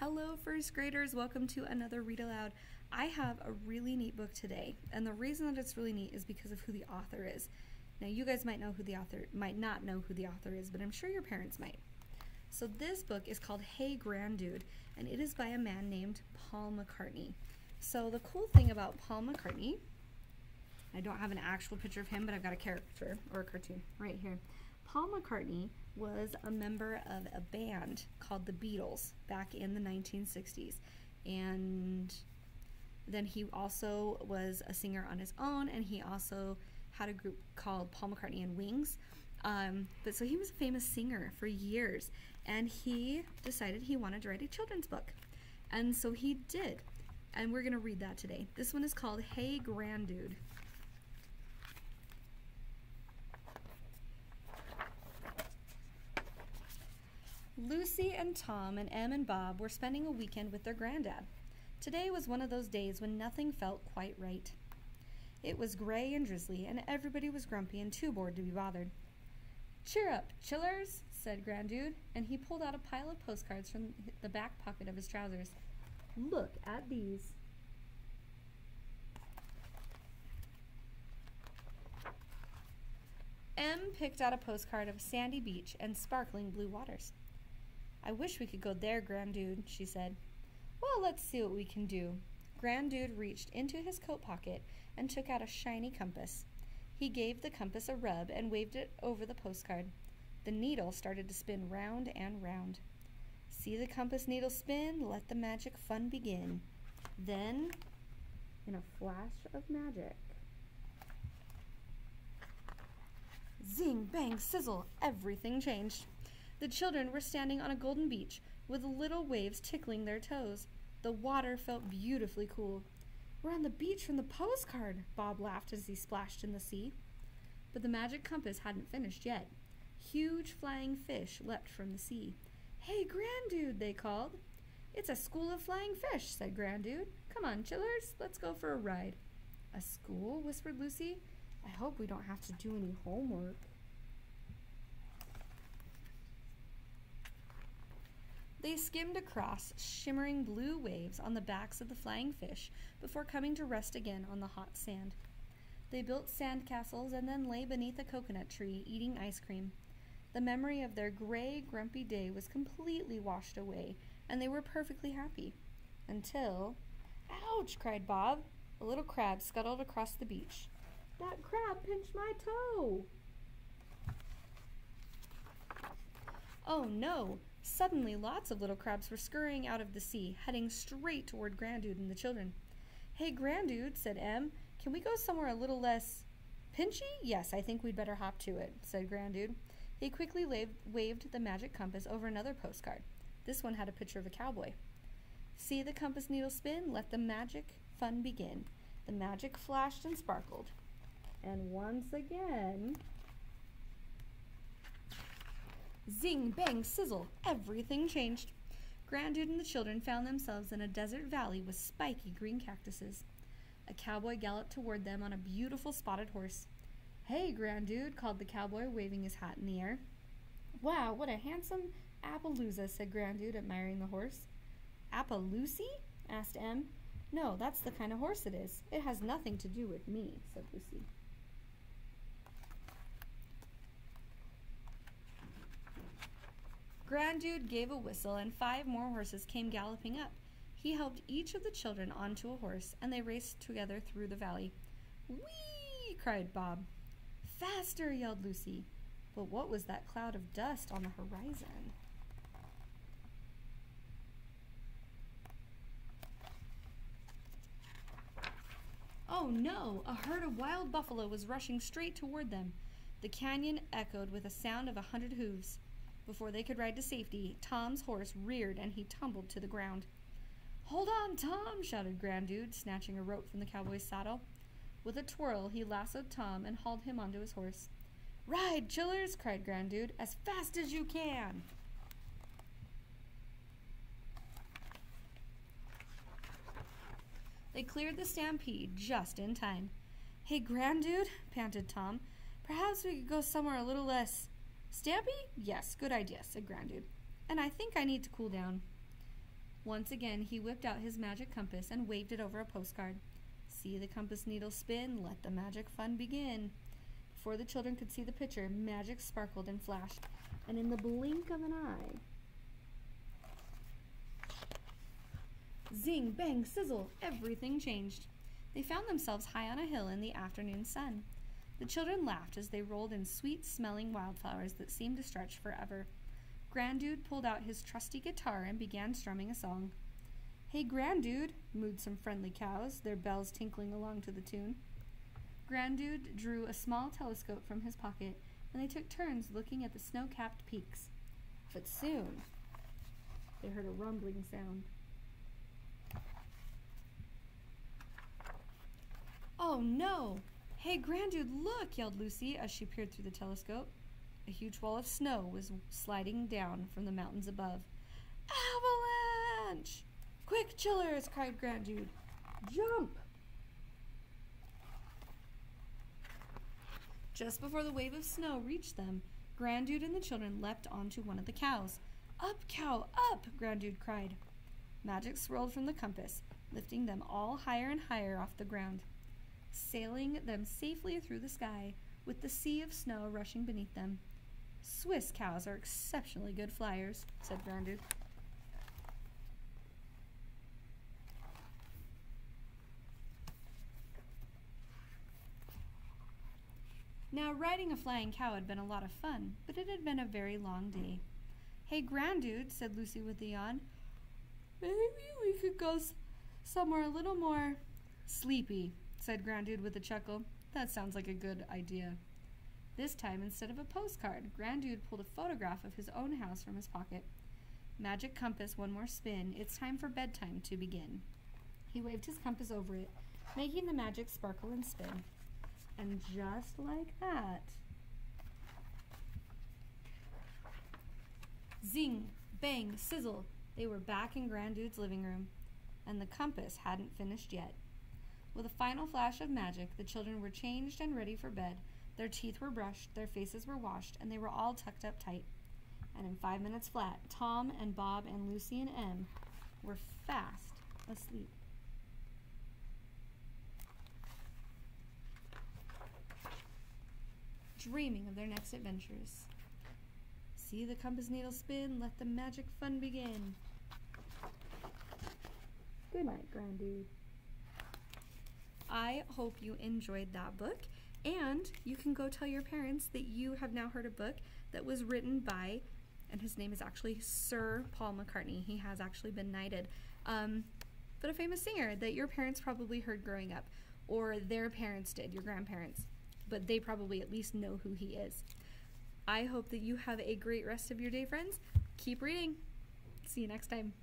Hello first graders, welcome to another Read Aloud. I have a really neat book today, and the reason that it's really neat is because of who the author is. Now you guys might not know who the author is, but I'm sure your parents might. So this book is called Hey Grandude, and it is by a man named Paul McCartney. So the cool thing about Paul McCartney, I don't have an actual picture of him, but I've got a caricature or a cartoon right here. Paul McCartney was a member of a band called the Beatles back in the 1960s, and then he also was a singer on his own, and he also had a group called Paul McCartney and Wings. But so he was a famous singer for years, and he decided he wanted to write a children's book, and so he did, and we're going to read that today. This one is called Hey Grandude. Lucy and Tom and Em and Bob were spending a weekend with their granddad. Today was one of those days when nothing felt quite right. It was gray and drizzly, and everybody was grumpy and too bored to be bothered. "Cheer up, chillers," said Grandude, and he pulled out a pile of postcards from the back pocket of his trousers. "Look at these." Em picked out a postcard of a sandy beach and sparkling blue waters. "I wish we could go there, Grandude," she said. "Well, let's see what we can do." Grandude reached into his coat pocket and took out a shiny compass. He gave the compass a rub and waved it over the postcard. The needle started to spin round and round. "See the compass needle spin? Let the magic fun begin." Then, in a flash of magic, zing, bang, sizzle, everything changed. The children were standing on a golden beach with little waves tickling their toes. The water felt beautifully cool. "We're on the beach from the postcard," Bob laughed as he splashed in the sea. But the magic compass hadn't finished yet. Huge flying fish leapt from the sea. "Hey, Grandude," they called. "It's a school of flying fish," said Grandude. "Come on, chillers, let's go for a ride." "A school?" whispered Lucy. "I hope we don't have to do any homework." They skimmed across shimmering blue waves on the backs of the flying fish before coming to rest again on the hot sand. They built sandcastles and then lay beneath a coconut tree eating ice cream. The memory of their gray, grumpy day was completely washed away, and they were perfectly happy. Until... "Ouch!" cried Bob. A little crab scuttled across the beach. "That crab pinched my toe!" Oh no! Suddenly, lots of little crabs were scurrying out of the sea, heading straight toward Grandude and the children. "Hey, Grandude," said Em, "can we go somewhere a little less pinchy?" "Yes, I think we'd better hop to it," said Grandude. He quickly waved the magic compass over another postcard. This one had a picture of a cowboy. "See the compass needle spin? Let the magic fun begin." The magic flashed and sparkled. And once again... zing, bang, sizzle, everything changed. Grandude and the children found themselves in a desert valley with spiky green cactuses. A cowboy galloped toward them on a beautiful spotted horse. "Hey, Grandude," called the cowboy, waving his hat in the air. "Wow, what a handsome Appaloosa," said Grandude, admiring the horse. "Appaloosie?" asked Em. "No, that's the kind of horse it is. It has nothing to do with me," said Lucy. Grandude gave a whistle, and 5 more horses came galloping up. He helped each of the children onto a horse, and they raced together through the valley. "Whee!" cried Bob. "Faster!" yelled Lucy. But what was that cloud of dust on the horizon? Oh no! A herd of wild buffalo was rushing straight toward them. The canyon echoed with a sound of 100 hooves. Before they could ride to safety, Tom's horse reared and he tumbled to the ground. "Hold on, Tom!" shouted Grandude, snatching a rope from the cowboy's saddle. With a twirl, he lassoed Tom and hauled him onto his horse. "Ride, chillers!" cried Grandude, "as fast as you can!" They cleared the stampede just in time. "Hey, Grandude," panted Tom, "perhaps we could go somewhere a little less stampy?" "Yes, good idea," said Grandude. "And I think I need to cool down." Once again, he whipped out his magic compass and waved it over a postcard. See the compass needle spin, let the magic fun begin. Before the children could see the picture, magic sparkled and flashed, and in the blink of an eye, zing, bang, sizzle, everything changed. They found themselves high on a hill in the afternoon sun. The children laughed as they rolled in sweet-smelling wildflowers that seemed to stretch forever. Grandude pulled out his trusty guitar and began strumming a song. "Hey, Grandude," mooed some friendly cows, their bells tinkling along to the tune. Grandude drew a small telescope from his pocket, and they took turns looking at the snow-capped peaks. But soon, they heard a rumbling sound. "Oh, no! Hey, Grandude, look!" yelled Lucy as she peered through the telescope. A huge wall of snow was sliding down from the mountains above. "Avalanche! Quick, chillers!" cried Grandude. "Jump!" Just before the wave of snow reached them, Grandude and the children leapt onto one of the cows. "Up, cow, up!" Grandude cried. Magic swirled from the compass, lifting them all higher and higher off the ground, sailing them safely through the sky, with the sea of snow rushing beneath them. "Swiss cows are exceptionally good flyers," said Grandude. Now, riding a flying cow had been a lot of fun, but it had been a very long day. "Hey, Grandude," said Lucy with a yawn, "maybe we could go somewhere a little more sleepy," said Grandude with a chuckle. "That sounds like a good idea." This time, instead of a postcard, Grandude pulled a photograph of his own house from his pocket. Magic compass, one more spin. It's time for bedtime to begin. He waved his compass over it, making the magic sparkle and spin. And just like that, zing, bang, sizzle, they were back in Grandude's living room, and the compass hadn't finished yet. With a final flash of magic, the children were changed and ready for bed. Their teeth were brushed, their faces were washed, and they were all tucked up tight. And in 5 minutes flat, Tom and Bob and Lucy and Em were fast asleep. Dreaming of their next adventures. See the compass needle spin, let the magic fun begin. Good night, Grandude. I hope you enjoyed that book, and you can go tell your parents that you have now heard a book that was written by, and his name is actually Sir Paul McCartney. He has actually been knighted, but a famous singer that your parents probably heard growing up, or their parents did, your grandparents, but they probably at least know who he is. I hope that you have a great rest of your day, friends. Keep reading. See you next time.